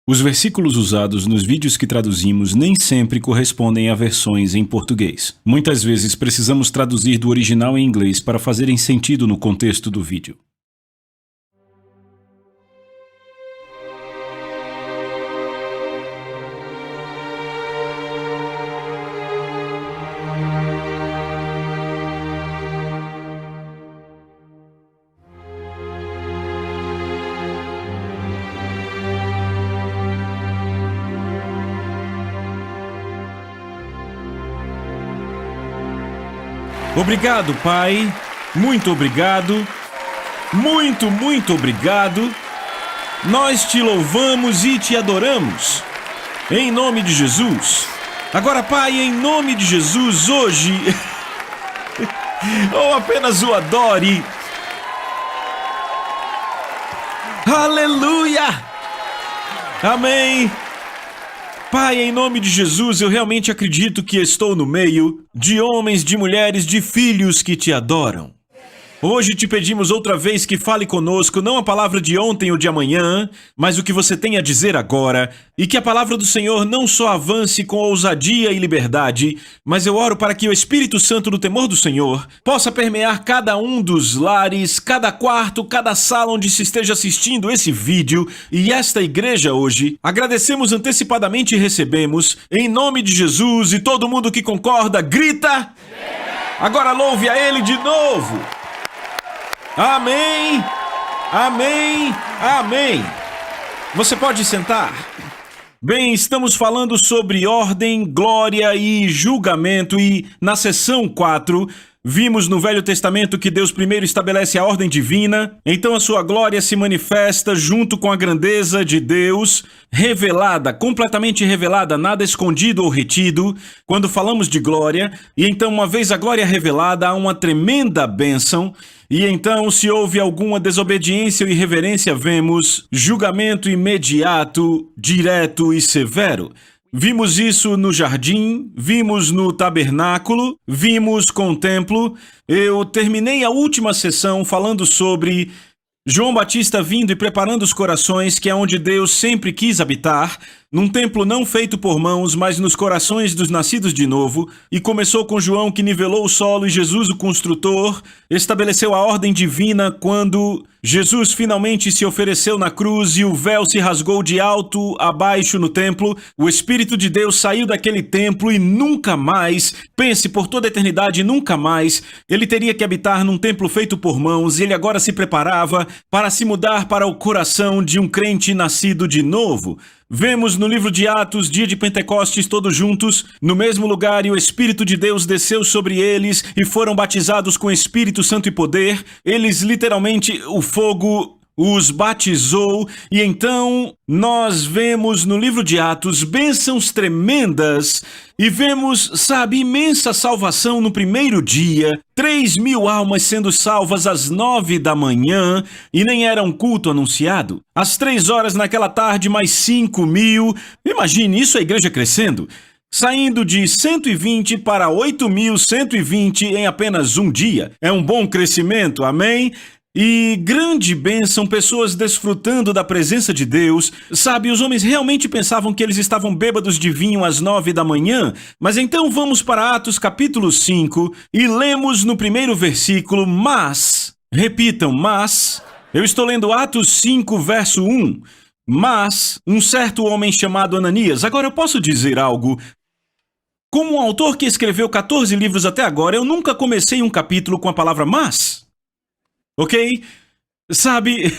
Os versículos usados nos vídeos que traduzimos nem sempre correspondem a versões em português. Muitas vezes precisamos traduzir do original em inglês para fazerem sentido no contexto do vídeo. Obrigado, Pai. Muito obrigado. Muito obrigado. Nós te louvamos e te adoramos. Em nome de Jesus. Agora, Pai, em nome de Jesus, hoje... ou apenas o adore. Aleluia! Amém! Pai, em nome de Jesus, eu realmente acredito que estou no meio de homens, de mulheres, de filhos que te adoram. Hoje te pedimos outra vez que fale conosco, não a palavra de ontem ou de amanhã, mas o que você tem a dizer agora, e que a palavra do Senhor não só avance com ousadia e liberdade, mas eu oro para que o Espírito Santo do temor do Senhor possa permear cada um dos lares, cada quarto, cada sala onde se esteja assistindo esse vídeo e esta igreja hoje. Agradecemos antecipadamente e recebemos, em nome de Jesus, e todo mundo que concorda, grita! Agora louve a Ele de novo! Amém, amém, amém. Você pode sentar? Bem, estamos falando sobre ordem, glória e julgamento e na sessão 4, vimos no Velho Testamento que Deus primeiro estabelece a ordem divina, então a sua glória se manifesta junto com a grandeza de Deus, revelada, completamente revelada, nada escondido ou retido, quando falamos de glória, e então uma vez a glória revelada, há uma tremenda bênção. E então, se houve alguma desobediência ou irreverência, vemos julgamento imediato, direto e severo. Vimos isso no jardim, vimos no tabernáculo, vimos com o templo. Eu terminei a última sessão falando sobre João Batista vindo e preparando os corações, que é onde Deus sempre quis habitar, num templo não feito por mãos, mas nos corações dos nascidos de novo, e começou com João que nivelou o solo e Jesus, o construtor, estabeleceu a ordem divina quando Jesus finalmente se ofereceu na cruz e o véu se rasgou de alto a baixo no templo. O Espírito de Deus saiu daquele templo e nunca mais, pense por toda a eternidade, nunca mais, ele teria que habitar num templo feito por mãos, e ele agora se preparava para se mudar para o coração de um crente nascido de novo. Vemos no livro de Atos, dia de Pentecostes, todos juntos, no mesmo lugar, e o Espírito de Deus desceu sobre eles e foram batizados com Espírito Santo e poder. Eles, literalmente, o fogo os batizou, e então nós vemos no livro de Atos bênçãos tremendas, e vemos, sabe, imensa salvação no primeiro dia, 3.000 almas sendo salvas às 9 da manhã, e nem era um culto anunciado. Às 3 horas naquela tarde, mais 5.000, imagine isso, a igreja crescendo. Saindo de 120 para 8.120 em apenas um dia. É um bom crescimento, amém? E grande bênção, pessoas desfrutando da presença de Deus. Sabe, os homens realmente pensavam que eles estavam bêbados de vinho às 9 da manhã. Mas então vamos para Atos capítulo 5 e lemos no primeiro versículo, mas, repitam, mas, eu estou lendo Atos 5, verso 1. Mas, um certo homem chamado Ananias. Agora eu posso dizer algo. Como um autor que escreveu 14 livros até agora, eu nunca comecei um capítulo com a palavra mas. Ok? Sabe,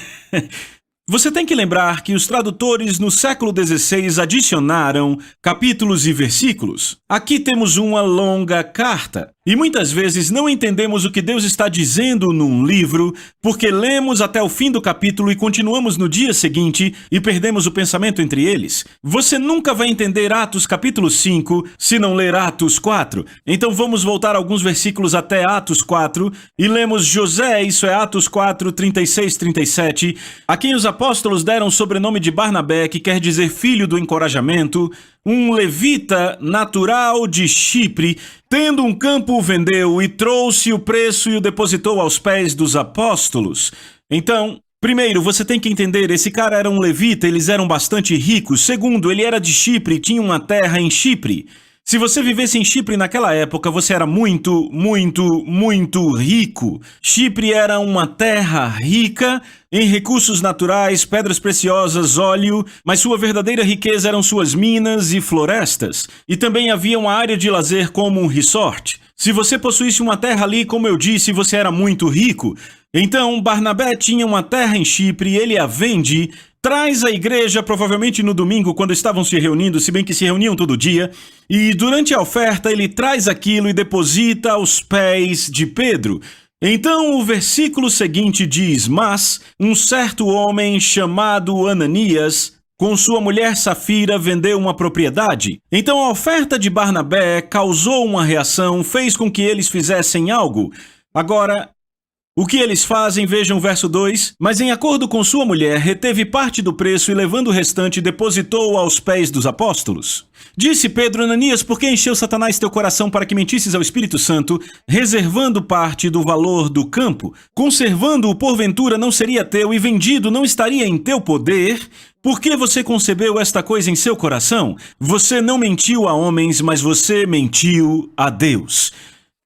você tem que lembrar que os tradutores no século XVI adicionaram capítulos e versículos. Aqui temos uma longa carta. E muitas vezes não entendemos o que Deus está dizendo num livro, porque lemos até o fim do capítulo e continuamos no dia seguinte e perdemos o pensamento entre eles. Você nunca vai entender Atos capítulo 5 se não ler Atos 4. Então vamos voltar alguns versículos até Atos 4 e lemos José, isso é Atos 4, 36, 37, a quem os apóstolos deram o sobrenome de Barnabé, que quer dizer filho do encorajamento, um levita natural de Chipre, tendo um campo o vendeu e trouxe o preço e o depositou aos pés dos apóstolos. Então, Primeiro, você tem que entender, esse cara era um levita, eles eram bastante ricos. Segundo, ele era de Chipre e tinha uma terra em Chipre. Se você vivesse em Chipre naquela época, você era muito, muito, muito rico. Chipre era uma terra rica em recursos naturais, pedras preciosas, óleo, mas sua verdadeira riqueza eram suas minas e florestas. E também havia uma área de lazer como um resort. Se você possuísse uma terra ali, como eu disse, você era muito rico. Então, Barnabé tinha uma terra em Chipre, ele a vende, traz a igreja, provavelmente no domingo, quando estavam se reunindo, se bem que se reuniam todo dia, e durante a oferta ele traz aquilo e deposita aos pés de Pedro. Então o versículo seguinte diz: Mas um certo homem chamado Ananias, com sua mulher Safira, vendeu uma propriedade. Então a oferta de Barnabé causou uma reação, fez com que eles fizessem algo. Agora, o que eles fazem? Vejam o verso 2. Mas em acordo com sua mulher, reteve parte do preço e levando o restante, depositou aos pés dos apóstolos. Disse Pedro: Ananias, por que encheu Satanás teu coração para que mentisses ao Espírito Santo, reservando parte do valor do campo? Conservando-o, porventura, não seria teu, e vendido não estaria em teu poder? Por que você concebeu esta coisa em seu coração? Você não mentiu a homens, mas você mentiu a Deus.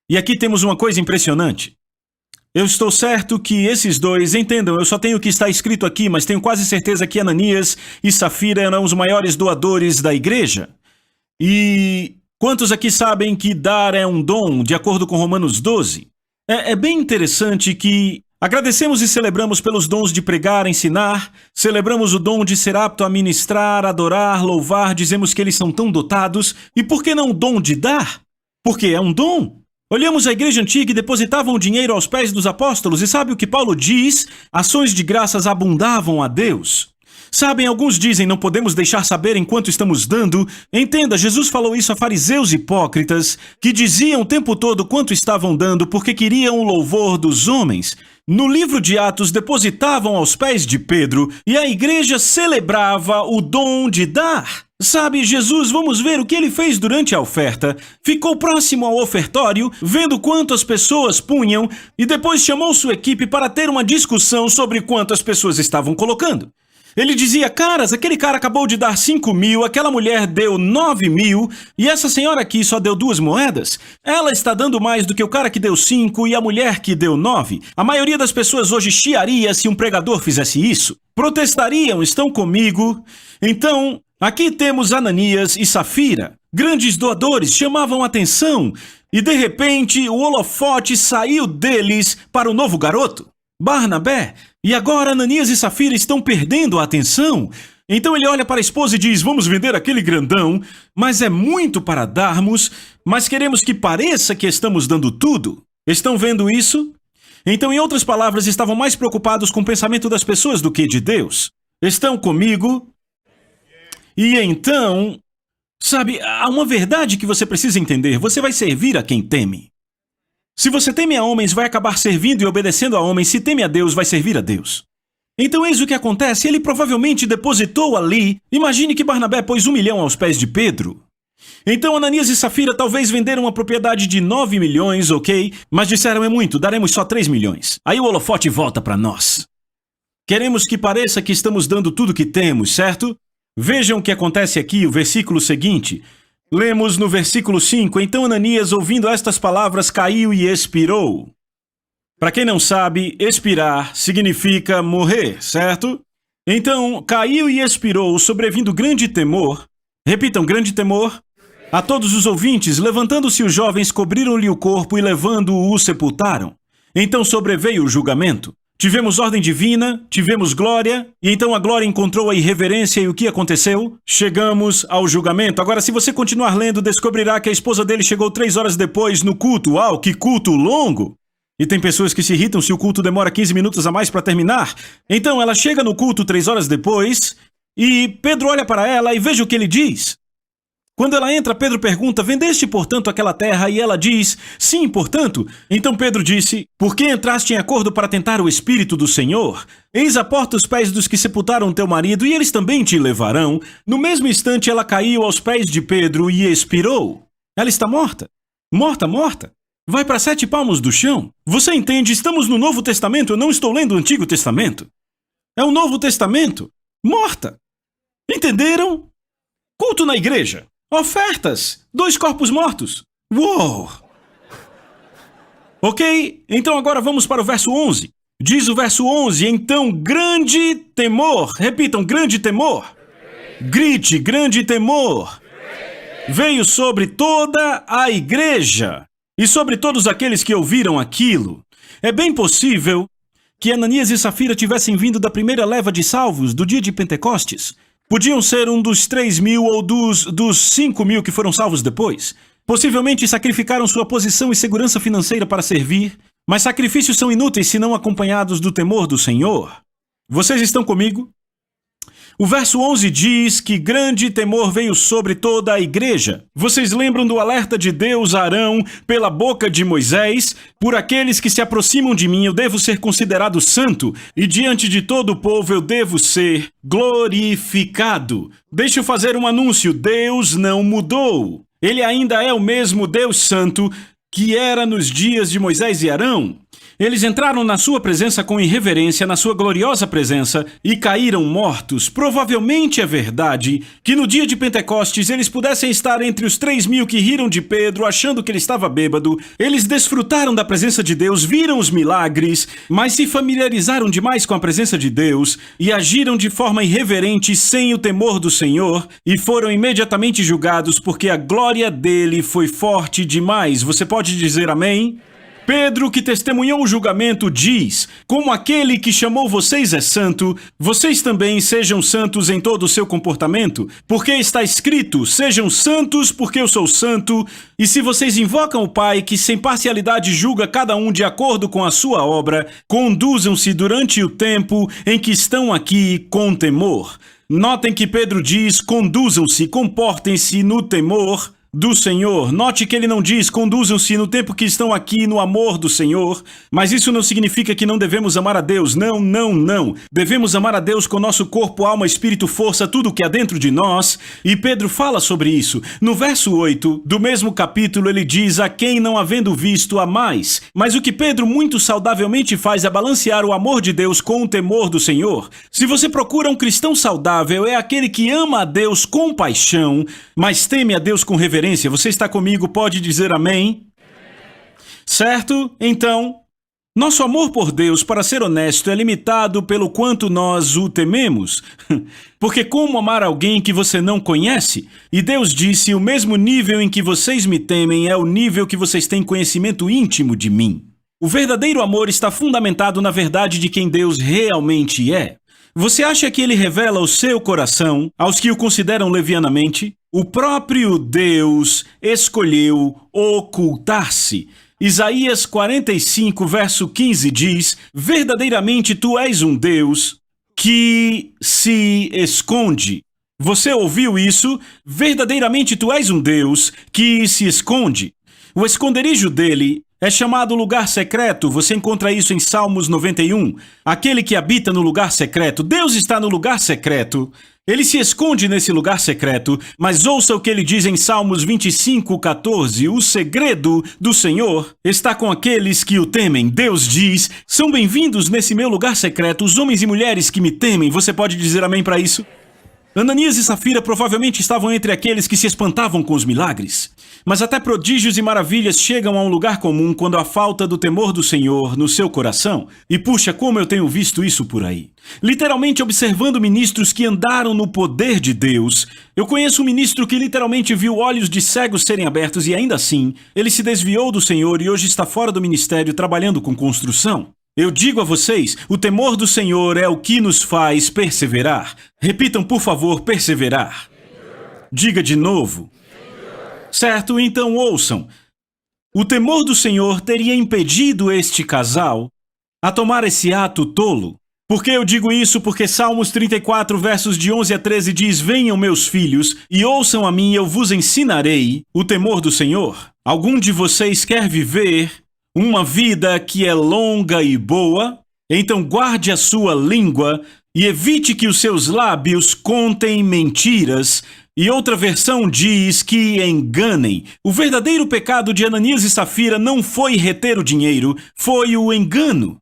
E aqui temos uma coisa impressionante. Eu estou certo que esses dois, entendam, eu só tenho o que está escrito aqui, mas tenho quase certeza que Ananias e Safira eram os maiores doadores da igreja. E quantos aqui sabem que dar é um dom, de acordo com Romanos 12? É bem interessante que agradecemos e celebramos pelos dons de pregar, ensinar, celebramos o dom de ser apto a ministrar, adorar, louvar, dizemos que eles são tão dotados, e por que não o dom de dar? Porque é um dom. Olhamos a igreja antiga e depositavam o dinheiro aos pés dos apóstolos, e sabe o que Paulo diz? Ações de graças abundavam a Deus. Sabem, alguns dizem, não podemos deixar saber enquanto estamos dando. Entenda, Jesus falou isso a fariseus hipócritas, que diziam o tempo todo quanto estavam dando porque queriam o louvor dos homens. No livro de Atos, depositavam aos pés de Pedro, e a igreja celebrava o dom de dar. Sabe, Jesus, vamos ver o que ele fez durante a oferta. Ficou próximo ao ofertório, vendo quanto as pessoas punham, e depois chamou sua equipe para ter uma discussão sobre quanto as pessoas estavam colocando. Ele dizia: caras, aquele cara acabou de dar 5.000, aquela mulher deu 9.000, e essa senhora aqui só deu 2 moedas. Ela está dando mais do que o cara que deu 5 e a mulher que deu 9. A maioria das pessoas hoje chiaria se um pregador fizesse isso. Protestariam, estão comigo? Então, aqui temos Ananias e Safira. Grandes doadores, chamavam atenção, e de repente o holofote saiu deles para o novo garoto, Barnabé. E agora Ananias e Safira estão perdendo a atenção. Então ele olha para a esposa e diz: vamos vender aquele grandão, mas é muito para darmos, mas queremos que pareça que estamos dando tudo. Estão vendo isso? Então, em outras palavras, estavam mais preocupados com o pensamento das pessoas do que de Deus. Estão comigo? E então, sabe, há uma verdade que você precisa entender: você vai servir a quem teme. Se você teme a homens, vai acabar servindo e obedecendo a homens. Se teme a Deus, vai servir a Deus. Então eis o que acontece: ele provavelmente depositou ali. Imagine que Barnabé pôs 1 milhão aos pés de Pedro. Então Ananias e Safira talvez venderam uma propriedade de 9 milhões, ok? Mas disseram: é muito, daremos só 3 milhões. Aí o holofote volta para nós. Queremos que pareça que estamos dando tudo que temos, certo? Vejam o que acontece aqui, o versículo seguinte. Lemos no versículo 5, então Ananias, ouvindo estas palavras, caiu e expirou. Para quem não sabe, expirar significa morrer, certo? Então, caiu e expirou, sobrevindo grande temor. Repitam, grande temor. A todos os ouvintes, levantando-se os jovens, cobriram-lhe o corpo e levando-o, sepultaram. Então sobreveio o julgamento. Tivemos ordem divina, tivemos glória, e então a glória encontrou a irreverência, e o que aconteceu? Chegamos ao julgamento. Agora, se você continuar lendo, descobrirá que a esposa dele chegou 3 horas depois no culto. Uau, que culto longo! E tem pessoas que se irritam se o culto demora 15 minutos a mais para terminar. Então ela chega no culto 3 horas depois, e Pedro olha para ela e veja o que ele diz. Quando ela entra, Pedro pergunta: vendeste, portanto, aquela terra? E ela diz: sim, portanto. Então Pedro disse: por que entraste em acordo para tentar o Espírito do Senhor? Eis a porta os pés dos que sepultaram teu marido, e eles também te levarão. No mesmo instante ela caiu aos pés de Pedro e expirou. Ela está morta. Morta, morta. Vai para 7 palmos do chão. Você entende? Estamos no Novo Testamento, eu não estou lendo o Antigo Testamento. É o Novo Testamento. Morta. Entenderam? Culto na igreja. Ofertas. 2 corpos mortos. Uou! Ok, então agora vamos para o verso 11. Diz o verso 11, então grande temor. Repitam, grande temor. Grite, grande temor. Veio sobre toda a igreja e sobre todos aqueles que ouviram aquilo. É bem possível que Ananias e Safira tivessem vindo da primeira leva de salvos do dia de Pentecostes. Podiam ser um dos 3.000 ou dos 5.000 que foram salvos depois. Possivelmente sacrificaram sua posição e segurança financeira para servir, mas sacrifícios são inúteis se não acompanhados do temor do Senhor. Vocês estão comigo? O verso 11 diz que grande temor veio sobre toda a igreja. Vocês lembram do alerta de Deus a Arão pela boca de Moisés? Por aqueles que se aproximam de mim eu devo ser considerado santo e diante de todo o povo eu devo ser glorificado. Deixa eu fazer um anúncio. Deus não mudou. Ele ainda é o mesmo Deus Santo que era nos dias de Moisés e Arão. Eles entraram na sua presença com irreverência, na sua gloriosa presença, e caíram mortos. Provavelmente é verdade que no dia de Pentecostes eles pudessem estar entre os 3.000 que riram de Pedro, achando que ele estava bêbado. Eles desfrutaram da presença de Deus, viram os milagres, mas se familiarizaram demais com a presença de Deus e agiram de forma irreverente, sem o temor do Senhor, e foram imediatamente julgados porque a glória dele foi forte demais. Você pode dizer amém? Pedro, que testemunhou o julgamento, diz: como aquele que chamou vocês é santo, vocês também sejam santos em todo o seu comportamento, porque está escrito: sejam santos porque eu sou santo. E se vocês invocam o Pai, que sem parcialidade julga cada um de acordo com a sua obra, conduzam-se durante o tempo em que estão aqui com temor. Notem que Pedro diz: conduzam-se, comportem-se no temor do Senhor. Note que ele não diz conduzam-se no tempo que estão aqui no amor do Senhor, mas isso não significa que não devemos amar a Deus. Não, não, não. Devemos amar a Deus com nosso corpo, alma, espírito, força, tudo o que há dentro de nós. E Pedro fala sobre isso. No verso 8 do mesmo capítulo ele diz: a quem não havendo visto a mais. Mas o que Pedro muito saudavelmente faz é balancear o amor de Deus com o temor do Senhor. Se você procura um cristão saudável, é aquele que ama a Deus com paixão, mas teme a Deus com reverência. Você está comigo? Pode dizer amém? Certo? Então, nosso amor por Deus, para ser honesto, é limitado pelo quanto nós o tememos. Porque como amar alguém que você não conhece? E Deus disse: o mesmo nível em que vocês me temem é o nível que vocês têm conhecimento íntimo de mim. O verdadeiro amor está fundamentado na verdade de quem Deus realmente é. Você acha que ele revela o seu coração aos que o consideram levianamente? O próprio Deus escolheu ocultar-se. Isaías 45, verso 15 diz: verdadeiramente tu és um Deus que se esconde. Você ouviu isso? Verdadeiramente tu és um Deus que se esconde. O esconderijo dele é chamado lugar secreto. Você encontra isso em Salmos 91. Aquele que habita no lugar secreto. Deus está no lugar secreto. Ele se esconde nesse lugar secreto, mas ouça o que ele diz em Salmos 25:14. O segredo do Senhor está com aqueles que o temem. Deus diz: são bem-vindos nesse meu lugar secreto os homens e mulheres que me temem. Você pode dizer amém para isso? Ananias e Safira provavelmente estavam entre aqueles que se espantavam com os milagres. Mas até prodígios e maravilhas chegam a um lugar comum quando há falta do temor do Senhor no seu coração. E puxa, como eu tenho visto isso por aí. Literalmente observando ministros que andaram no poder de Deus. Eu conheço um ministro que literalmente viu olhos de cegos serem abertos e ainda assim, ele se desviou do Senhor e hoje está fora do ministério trabalhando com construção. Eu digo a vocês, o temor do Senhor é o que nos faz perseverar. Repitam, por favor, perseverar. Diga de novo. Certo? Então ouçam. O temor do Senhor teria impedido este casal a tomar esse ato tolo. Por que eu digo isso? Porque Salmos 34, versos de 11 a 13 diz: venham meus filhos e ouçam a mim, eu vos ensinarei o temor do Senhor. Algum de vocês quer viver uma vida que é longa e boa? Então guarde a sua língua e evite que os seus lábios contem mentiras. E outra versão diz que enganem. O verdadeiro pecado de Ananias e Safira não foi reter o dinheiro, foi o engano.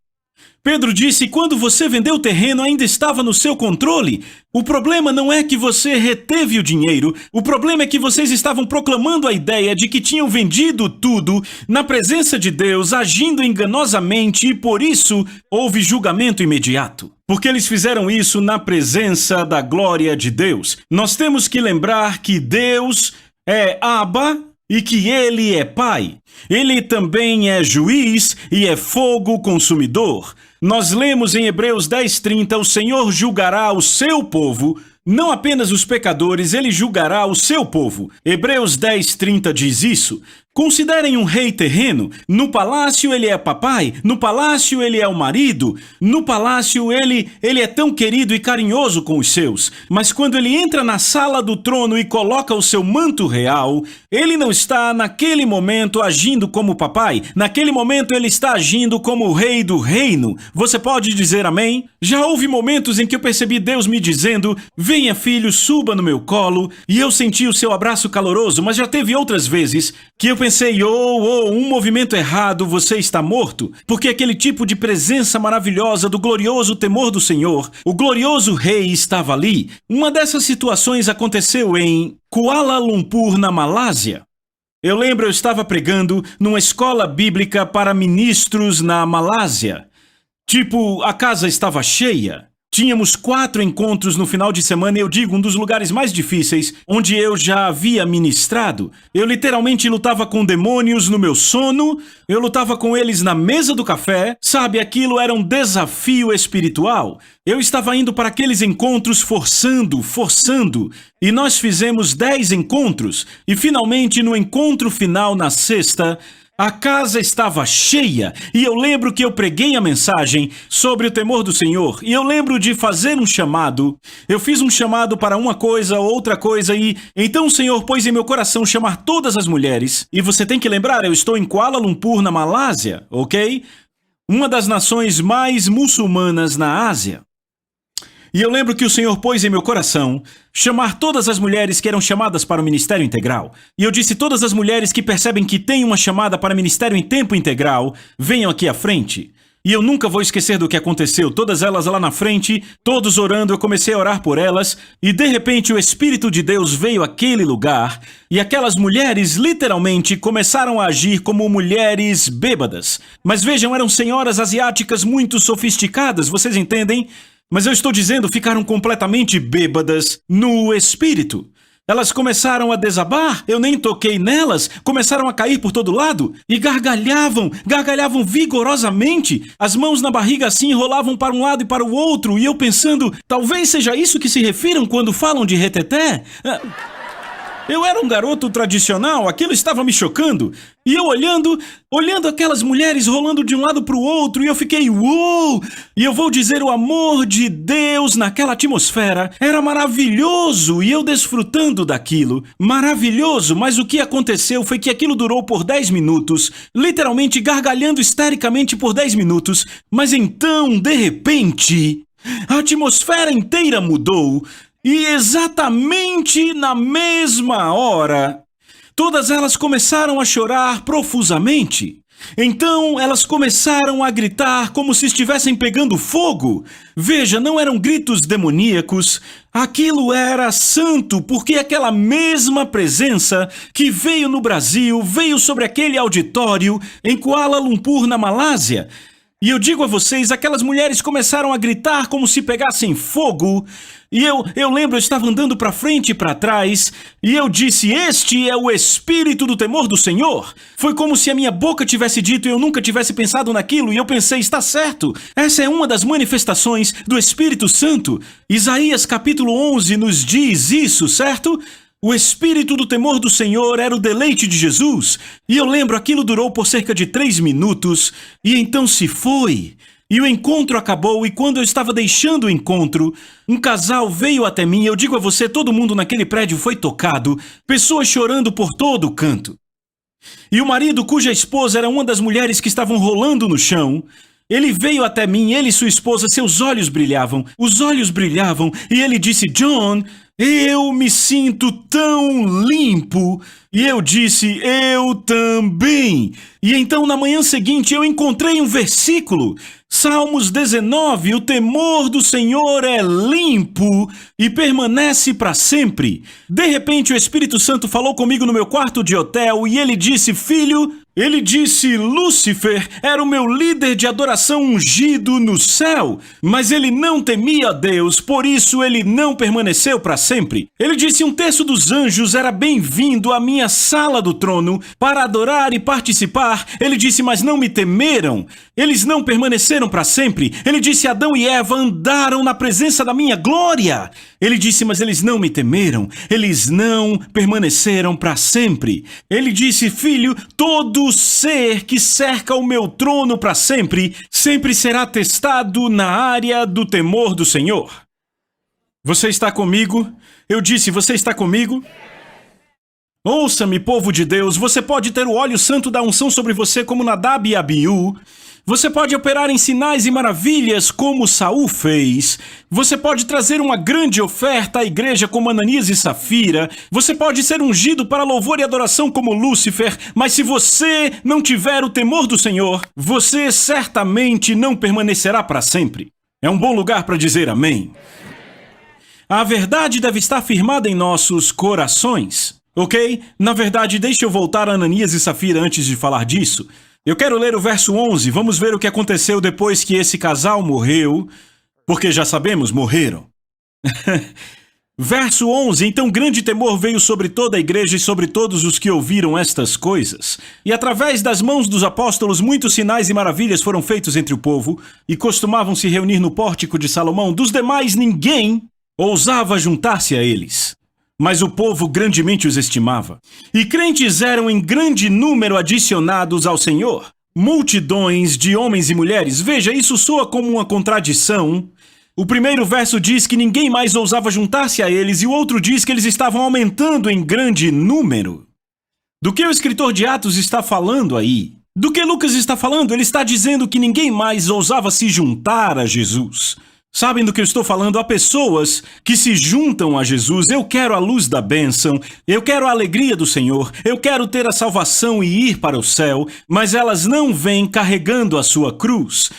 Pedro disse: quando você vendeu o terreno, ainda estava no seu controle. O problema não é que você reteve o dinheiro, o problema é que vocês estavam proclamando a ideia de que tinham vendido tudo na presença de Deus, agindo enganosamente, e por isso houve julgamento imediato. Porque eles fizeram isso na presença da glória de Deus. Nós temos que lembrar que Deus é Abba e que Ele é Pai. Ele também é juiz e é fogo consumidor. Nós lemos em Hebreus 10:30, o Senhor julgará o seu povo, não apenas os pecadores, Ele julgará o seu povo. Hebreus 10:30 diz isso. Considerem um rei terreno. No palácio ele é papai, no palácio ele é o marido, no palácio ele é tão querido e carinhoso com os seus. Mas quando ele entra na sala do trono e coloca o seu manto real, ele não está naquele momento agindo como papai, naquele momento ele está agindo como o rei do reino. Você pode dizer amém? Já houve momentos em que eu percebi Deus me dizendo: venha filho, suba no meu colo, e eu senti o seu abraço caloroso, mas já teve outras vezes que eu pensei, um movimento errado, você está morto, porque aquele tipo de presença maravilhosa do glorioso temor do Senhor, o glorioso rei estava ali. Uma dessas situações aconteceu em Kuala Lumpur, na Malásia. Eu lembro, eu estava pregando numa escola bíblica para ministros na Malásia. A casa estava cheia. Tínhamos 4 encontros no final de semana, e eu digo, um dos lugares mais difíceis, onde eu já havia ministrado. Eu literalmente lutava com demônios no meu sono, eu lutava com eles na mesa do café, sabe, aquilo era um desafio espiritual. Eu estava indo para aqueles encontros forçando, e nós fizemos 10 encontros, e finalmente no encontro final na sexta, a casa estava cheia, e eu lembro que eu preguei a mensagem sobre o temor do Senhor, e eu lembro de fazer um chamado. Eu fiz um chamado para uma coisa, outra coisa, e então o Senhor pôs em meu coração chamar todas as mulheres. E você tem que lembrar, eu estou em Kuala Lumpur, na Malásia, ok? Uma das nações mais muçulmanas na Ásia. E eu lembro que o Senhor pôs em meu coração chamar todas as mulheres que eram chamadas para o ministério integral. E eu disse: todas as mulheres que percebem que têm uma chamada para ministério em tempo integral, venham aqui à frente. E eu nunca vou esquecer do que aconteceu. Todas elas lá na frente, todos orando, eu comecei a orar por elas, e de repente o Espírito de Deus veio àquele lugar, e aquelas mulheres literalmente começaram a agir como mulheres bêbadas. Mas vejam, eram senhoras asiáticas muito sofisticadas, vocês entendem? Mas eu estou dizendo, ficaram completamente bêbadas no espírito. Elas começaram a desabar, eu nem toquei nelas, começaram a cair por todo lado e gargalhavam vigorosamente. As mãos na barriga assim rolavam para um lado e para o outro, e eu pensando, talvez seja isso que se refiram quando falam de reteté? Eu era um garoto tradicional, aquilo estava me chocando. E eu olhando aquelas mulheres rolando de um lado para o outro, e eu fiquei, uou! E eu vou dizer, o amor de Deus naquela atmosfera era maravilhoso, e eu desfrutando daquilo. Maravilhoso, mas o que aconteceu foi que aquilo durou por 10 minutos, literalmente gargalhando histericamente por 10 minutos, mas então, de repente, a atmosfera inteira mudou. E exatamente na mesma hora, todas elas começaram a chorar profusamente. Então elas começaram a gritar como se estivessem pegando fogo. Veja, não eram gritos demoníacos, aquilo era santo, porque aquela mesma presença que veio no Brasil, veio sobre aquele auditório em Kuala Lumpur, na Malásia. E eu digo a vocês, aquelas mulheres começaram a gritar como se pegassem fogo. E eu lembro, eu estava andando para frente e para trás, e eu disse, este é o espírito do temor do Senhor. Foi como se a minha boca tivesse dito e eu nunca tivesse pensado naquilo, e eu pensei, está certo, essa é uma das manifestações do Espírito Santo. Isaías capítulo 11 nos diz isso, certo? O espírito do temor do Senhor era o deleite de Jesus. E eu lembro, aquilo durou por cerca de 3 minutos, e então se foi. E o encontro acabou, e quando eu estava deixando o encontro, um casal veio até mim, eu digo a você, todo mundo naquele prédio foi tocado, pessoas chorando por todo o canto. E o marido, cuja esposa era uma das mulheres que estavam rolando no chão, ele veio até mim, ele e sua esposa, seus olhos brilhavam, os olhos brilhavam, e ele disse, John, Eu me sinto tão limpo. E eu disse, eu também. E então na manhã seguinte eu encontrei um versículo. Salmos 19, o temor do Senhor é limpo e permanece para sempre. De repente o Espírito Santo falou comigo no meu quarto de hotel e ele disse, filho, Lúcifer era o meu líder de adoração ungido no céu, mas ele não temia a Deus, por isso ele não permaneceu para sempre. Ele disse, um terço dos anjos era bem-vindo à minha sala do trono para adorar e participar. Ele disse, mas não me temeram. Eles não permaneceram para sempre. Ele disse, Adão e Eva andaram na presença da minha glória. Ele disse, mas eles não me temeram. Eles não permaneceram para sempre. Ele disse, filho, todo ser que cerca o meu trono para sempre, sempre será testado na área do temor do Senhor. Você está comigo? Eu disse, você está comigo? Ouça-me, povo de Deus, você pode ter o óleo santo da unção sobre você como Nadab e Abiú. Você pode operar em sinais e maravilhas como Saul fez. Você pode trazer uma grande oferta à igreja como Ananias e Safira. Você pode ser ungido para louvor e adoração como Lúcifer. Mas se você não tiver o temor do Senhor, você certamente não permanecerá para sempre. É um bom lugar para dizer amém. A verdade deve estar firmada em nossos corações. Ok? Na verdade, deixe eu voltar a Ananias e Safira antes de falar disso. Eu quero ler o verso 11. Vamos ver o que aconteceu depois que esse casal morreu. Porque já sabemos, morreram. Verso 11. Então grande temor veio sobre toda a igreja e sobre todos os que ouviram estas coisas. E através das mãos dos apóstolos muitos sinais e maravilhas foram feitos entre o povo, e costumavam se reunir no pórtico de Salomão. Dos demais ninguém ousava juntar-se a eles. Mas o povo grandemente os estimava. E crentes eram em grande número adicionados ao Senhor. Multidões de homens e mulheres. Veja, isso soa como uma contradição. O primeiro verso diz que ninguém mais ousava juntar-se a eles, e o outro diz que eles estavam aumentando em grande número. Do que o escritor de Atos está falando aí? Do que Lucas está falando? Ele está dizendo que ninguém mais ousava se juntar a Jesus. Sabem do que eu estou falando? Há pessoas que se juntam a Jesus. Eu quero a luz da bênção, eu quero a alegria do Senhor, eu quero ter a salvação e ir para o céu, mas elas não vêm carregando a sua cruz.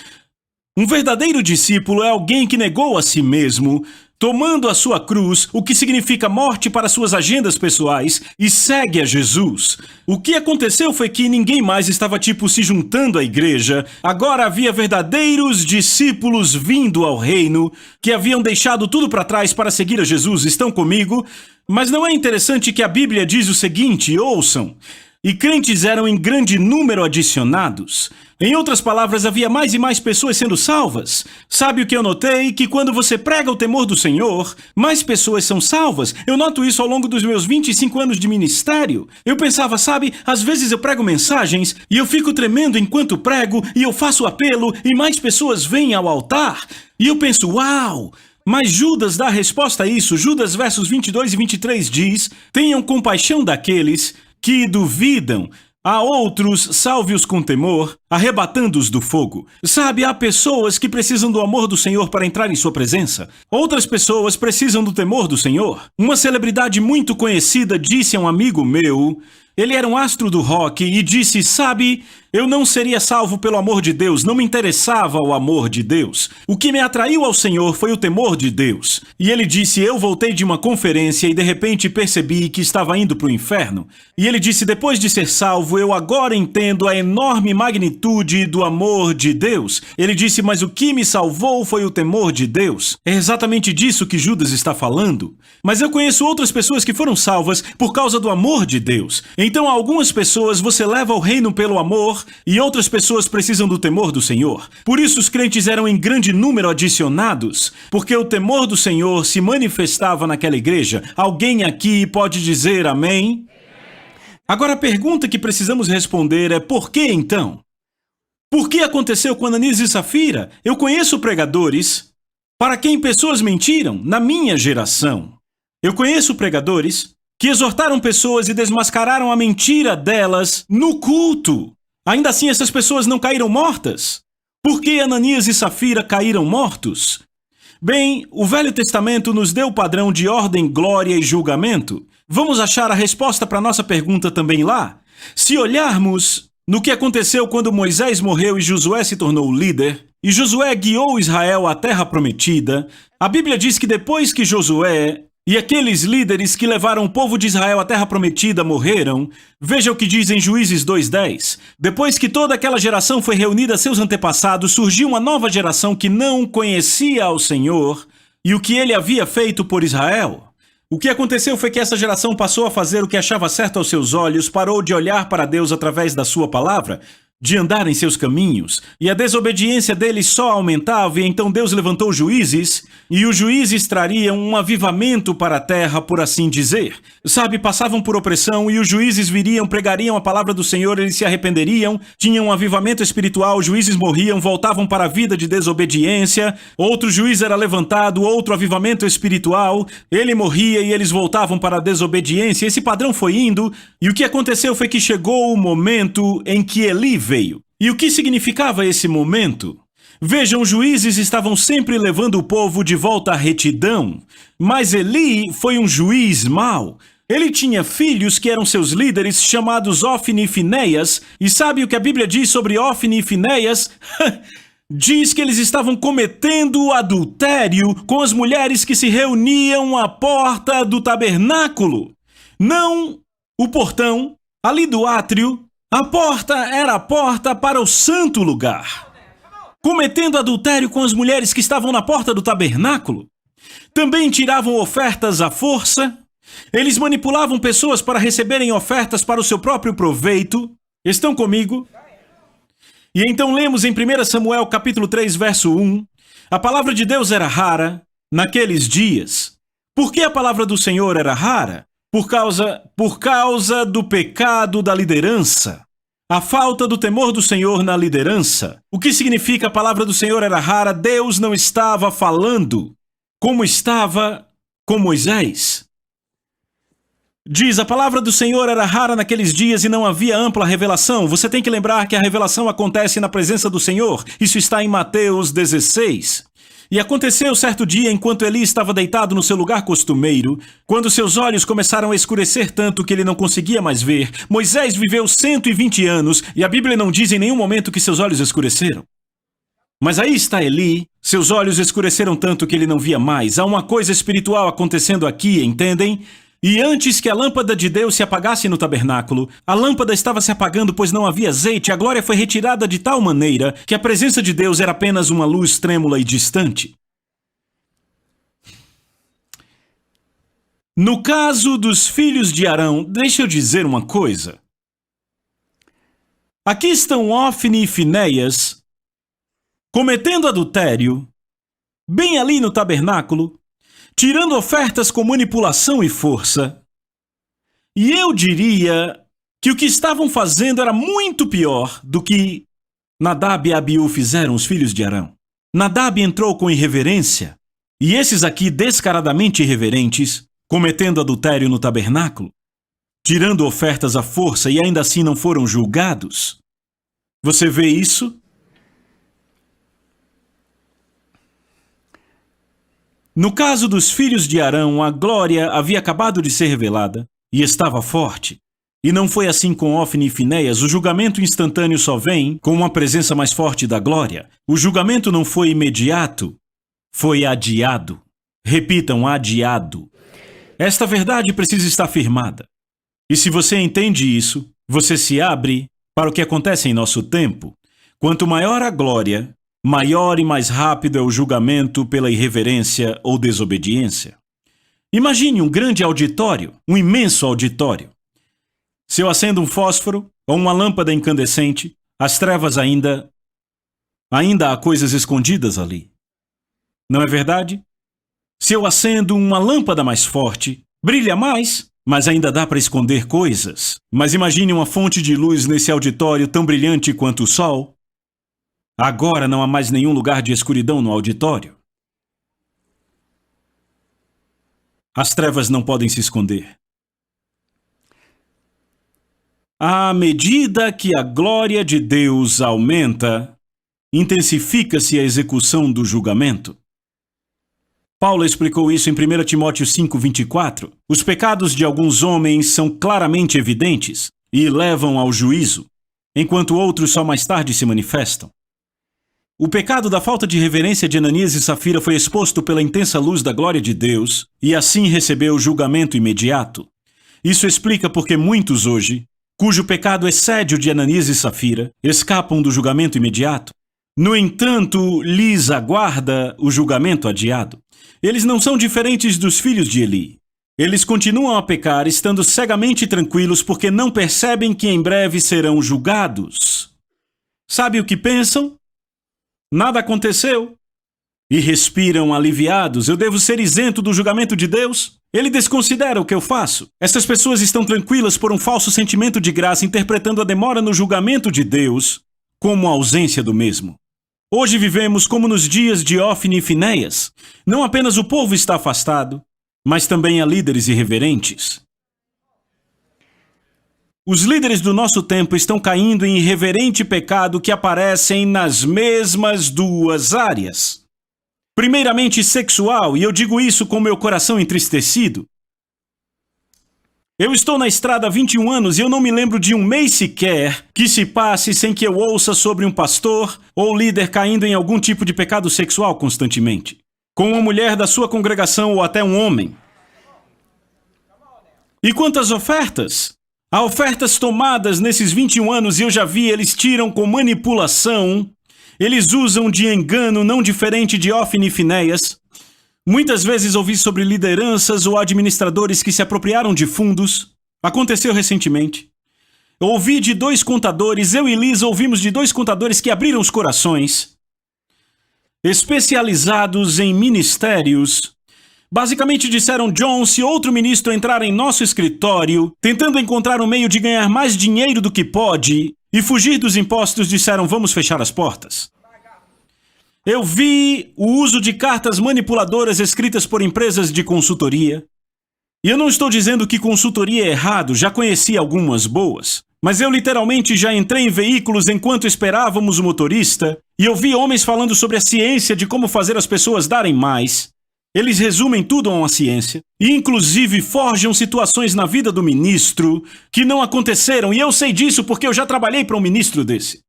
Um verdadeiro discípulo é alguém que negou a si mesmo, tomando a sua cruz, o que significa morte para suas agendas pessoais, e segue a Jesus. O que aconteceu foi que ninguém mais estava se juntando à igreja. Agora havia verdadeiros discípulos vindo ao reino, que haviam deixado tudo para trás para seguir a Jesus. Estão comigo? Mas não é interessante que a Bíblia diz o seguinte, ouçam. E crentes eram em grande número adicionados. Em outras palavras, havia mais e mais pessoas sendo salvas. Sabe o que eu notei? Que quando você prega o temor do Senhor, mais pessoas são salvas. Eu noto isso ao longo dos meus 25 anos de ministério. Eu pensava, sabe, às vezes eu prego mensagens e eu fico tremendo enquanto prego e eu faço apelo e mais pessoas vêm ao altar. E eu penso, uau! Mas Judas dá a resposta a isso. Judas versos 22 e 23 diz, tenham compaixão daqueles que duvidam, a outros salve-os com temor, arrebatando-os do fogo. Sabe, há pessoas que precisam do amor do Senhor para entrar em sua presença. Outras pessoas precisam do temor do Senhor. Uma celebridade muito conhecida disse a um amigo meu, ele era um astro do rock, e disse, sabe, eu não seria salvo pelo amor de Deus, não me interessava o amor de Deus. O que me atraiu ao Senhor foi o temor de Deus. E ele disse, eu voltei de uma conferência e de repente percebi que estava indo para o inferno. E ele disse, depois de ser salvo, eu agora entendo a enorme magnitude do amor de Deus. Ele disse, mas o que me salvou foi o temor de Deus. É exatamente disso que Judas está falando. Mas eu conheço outras pessoas que foram salvas por causa do amor de Deus. Então, algumas pessoas você leva ao reino pelo amor e outras pessoas precisam do temor do Senhor. Por isso os crentes eram em grande número adicionados, porque o temor do Senhor se manifestava naquela igreja. Alguém aqui pode dizer amém? Agora a pergunta que precisamos responder é por que então? Por que aconteceu com Ananias e Safira? Eu conheço pregadores para quem pessoas mentiram na minha geração. Eu conheço pregadores que exortaram pessoas e desmascararam a mentira delas no culto. Ainda assim, essas pessoas não caíram mortas. Por que Ananias e Safira caíram mortos? Bem, o Velho Testamento nos deu o padrão de ordem, glória e julgamento. Vamos achar a resposta para nossa pergunta também lá? Se olharmos no que aconteceu quando Moisés morreu e Josué se tornou líder, e Josué guiou Israel à terra prometida, a Bíblia diz que depois que Josué e aqueles líderes que levaram o povo de Israel à terra prometida morreram, veja o que diz em Juízes 2:10. Depois que toda aquela geração foi reunida a seus antepassados, surgiu uma nova geração que não conhecia ao Senhor e o que ele havia feito por Israel. O que aconteceu foi que essa geração passou a fazer o que achava certo aos seus olhos, parou de olhar para Deus através da sua palavra, de andar em seus caminhos, e a desobediência deles só aumentava, e então Deus levantou juízes, e os juízes trariam um avivamento para a terra, por assim dizer. Sabe, passavam por opressão, e os juízes viriam, pregariam a palavra do Senhor, eles se arrependeriam, tinham um avivamento espiritual, os juízes morriam, voltavam para a vida de desobediência, outro juiz era levantado, outro avivamento espiritual, ele morria e eles voltavam para a desobediência. Esse padrão foi indo, e o que aconteceu foi que chegou o momento em que Eli veio. E o que significava esse momento? Vejam, os juízes estavam sempre levando o povo de volta à retidão, mas Eli foi um juiz mau. Ele tinha filhos que eram seus líderes, chamados Ofni e Finéias, e sabe o que a Bíblia diz sobre Ofni e Finéias? Diz que eles estavam cometendo adultério com as mulheres que se reuniam à porta do tabernáculo. Não o portão, ali do átrio. A porta era a porta para o santo lugar. Cometendo adultério com as mulheres que estavam na porta do tabernáculo. Também tiravam ofertas à força. Eles manipulavam pessoas para receberem ofertas para o seu próprio proveito. Estão comigo? E então lemos em 1 Samuel capítulo 3, verso 1. A palavra de Deus era rara naqueles dias. Por que a palavra do Senhor era rara? Por causa do pecado da liderança. A falta do temor do Senhor na liderança. O que significa a palavra do Senhor era rara? Deus não estava falando como estava com Moisés. Diz, a palavra do Senhor era rara naqueles dias e não havia ampla revelação. Você tem que lembrar que a revelação acontece na presença do Senhor. Isso está em Mateus 16. E aconteceu certo dia, enquanto Eli estava deitado no seu lugar costumeiro, quando seus olhos começaram a escurecer tanto que ele não conseguia mais ver. Moisés viveu 120 anos e a Bíblia não diz em nenhum momento que seus olhos escureceram. Mas aí está Eli, seus olhos escureceram tanto que ele não via mais. Há uma coisa espiritual acontecendo aqui, entendem? E antes que a lâmpada de Deus se apagasse no tabernáculo, a lâmpada estava se apagando pois não havia azeite, a glória foi retirada de tal maneira que a presença de Deus era apenas uma luz trêmula e distante. No caso dos filhos de Arão, deixa eu dizer uma coisa. Aqui estão Ofni e Finéias cometendo adultério, bem ali no tabernáculo, tirando ofertas com manipulação e força. E eu diria que o que estavam fazendo era muito pior do que Nadab e Abiú fizeram, os filhos de Arão. Nadab entrou com irreverência, e esses aqui descaradamente irreverentes, cometendo adultério no tabernáculo, tirando ofertas à força e ainda assim não foram julgados. Você vê isso? No caso dos filhos de Arão, a glória havia acabado de ser revelada e estava forte. E não foi assim com Ofni e Finéias. O julgamento instantâneo só vem com uma presença mais forte da glória. O julgamento não foi imediato, foi adiado. Repitam, adiado. Esta verdade precisa estar firmada. E se você entende isso, você se abre para o que acontece em nosso tempo. Quanto maior a glória, maior e mais rápido é o julgamento pela irreverência ou desobediência. Imagine um grande auditório, um imenso auditório. Se eu acendo um fósforo ou uma lâmpada incandescente, as trevas ainda há coisas escondidas ali. Não é verdade? Se eu acendo uma lâmpada mais forte, brilha mais, mas ainda dá para esconder coisas. Mas imagine uma fonte de luz nesse auditório tão brilhante quanto o sol. Agora não há mais nenhum lugar de escuridão no auditório. As trevas não podem se esconder. À medida que a glória de Deus aumenta, intensifica-se a execução do julgamento. Paulo explicou isso em 1 Timóteo 5:24. Os pecados de alguns homens são claramente evidentes e levam ao juízo, enquanto outros só mais tarde se manifestam. O pecado da falta de reverência de Ananias e Safira foi exposto pela intensa luz da glória de Deus e assim recebeu julgamento imediato. Isso explica porque muitos hoje, cujo pecado excede o de Ananias e Safira, escapam do julgamento imediato. No entanto, lhes aguarda o julgamento adiado. Eles não são diferentes dos filhos de Eli. Eles continuam a pecar, estando cegamente tranquilos porque não percebem que em breve serão julgados. Sabe o que pensam? Nada aconteceu. E respiram aliviados. Eu devo ser isento do julgamento de Deus? Ele desconsidera o que eu faço. Essas pessoas estão tranquilas por um falso sentimento de graça, interpretando a demora no julgamento de Deus como a ausência do mesmo. Hoje vivemos como nos dias de Ófine e Finéias. Não apenas o povo está afastado, mas também há líderes irreverentes. Os líderes do nosso tempo estão caindo em irreverente pecado que aparecem nas mesmas duas áreas. Primeiramente sexual, e eu digo isso com meu coração entristecido. Eu estou na estrada há 21 anos e eu não me lembro de um mês sequer que se passe sem que eu ouça sobre um pastor ou líder caindo em algum tipo de pecado sexual constantemente, com uma mulher da sua congregação ou até um homem. E quantas ofertas? Há ofertas tomadas nesses 21 anos e eu já vi, eles tiram com manipulação, eles usam de engano não diferente de Ófine e Finéias. Muitas vezes ouvi sobre lideranças ou administradores que se apropriaram de fundos. Aconteceu recentemente. Ouvi de 2 contadores, eu e Liz ouvimos de 2 contadores que abriram os corações, especializados em ministérios. Basicamente disseram: John, se outro ministro entrar em nosso escritório, tentando encontrar um meio de ganhar mais dinheiro do que pode e fugir dos impostos, disseram: vamos fechar as portas. Eu vi o uso de cartas manipuladoras escritas por empresas de consultoria. E eu não estou dizendo que consultoria é errado, já conheci algumas boas. Mas eu literalmente já entrei em veículos enquanto esperávamos o motorista e ouvi homens falando sobre a ciência de como fazer as pessoas darem mais. Eles resumem tudo a uma ciência e inclusive forjam situações na vida do ministro que não aconteceram, e eu sei disso porque eu já trabalhei para um ministro desse.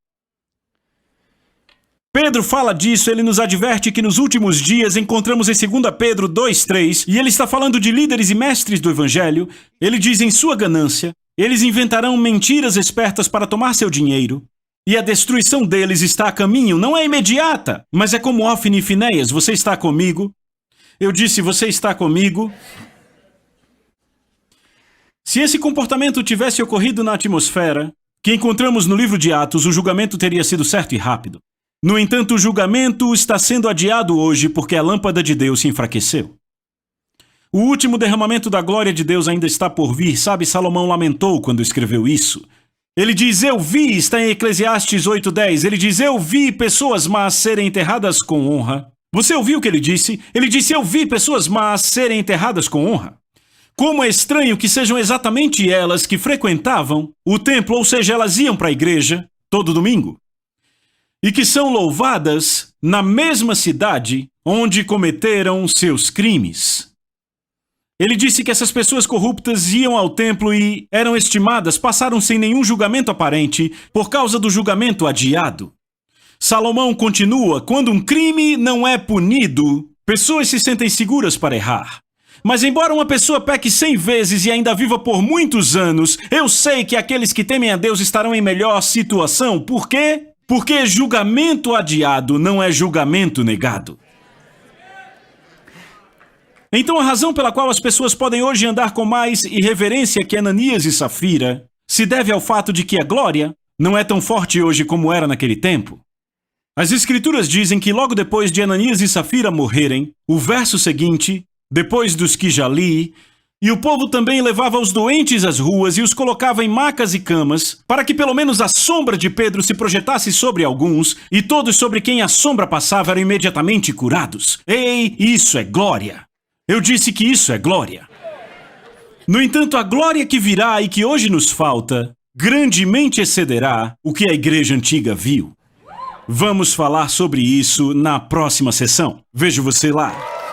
Pedro fala disso, ele nos adverte que nos últimos dias encontramos em 2 Pedro 2:3, e ele está falando de líderes e mestres do evangelho. Ele diz: em sua ganância, eles inventarão mentiras espertas para tomar seu dinheiro, e a destruição deles está a caminho. Não é imediata, mas é como Ófine e Finéias. Você está comigo? Eu disse: você está comigo? Se esse comportamento tivesse ocorrido na atmosfera que encontramos no livro de Atos, o julgamento teria sido certo e rápido. No entanto, o julgamento está sendo adiado hoje porque a lâmpada de Deus se enfraqueceu. O último derramamento da glória de Deus ainda está por vir. Sabe, Salomão lamentou quando escreveu isso. Ele diz: eu vi, está em Eclesiastes 8:10, ele diz: eu vi pessoas más serem enterradas com honra. Você ouviu o que ele disse? Ele disse: eu vi pessoas más serem enterradas com honra. Como é estranho que sejam exatamente elas que frequentavam o templo, ou seja, elas iam para a igreja todo domingo, e que são louvadas na mesma cidade onde cometeram seus crimes. Ele disse que essas pessoas corruptas iam ao templo e eram estimadas, passaram sem nenhum julgamento aparente por causa do julgamento adiado. Salomão continua: quando um crime não é punido, pessoas se sentem seguras para errar. Mas embora uma pessoa peque 100 vezes e ainda viva por muitos anos, eu sei que aqueles que temem a Deus estarão em melhor situação. Por quê? Porque julgamento adiado não é julgamento negado. Então a razão pela qual as pessoas podem hoje andar com mais irreverência que Ananias e Safira se deve ao fato de que a glória não é tão forte hoje como era naquele tempo. As escrituras dizem que logo depois de Ananias e Safira morrerem, o verso seguinte, depois dos que já li, e o povo também levava os doentes às ruas e os colocava em macas e camas, para que pelo menos a sombra de Pedro se projetasse sobre alguns, e todos sobre quem a sombra passava eram imediatamente curados. Ei, isso é glória! Eu disse que isso é glória. No entanto, a glória que virá e que hoje nos falta, grandemente excederá o que a igreja antiga viu. Vamos falar sobre isso na próxima sessão. Vejo você lá.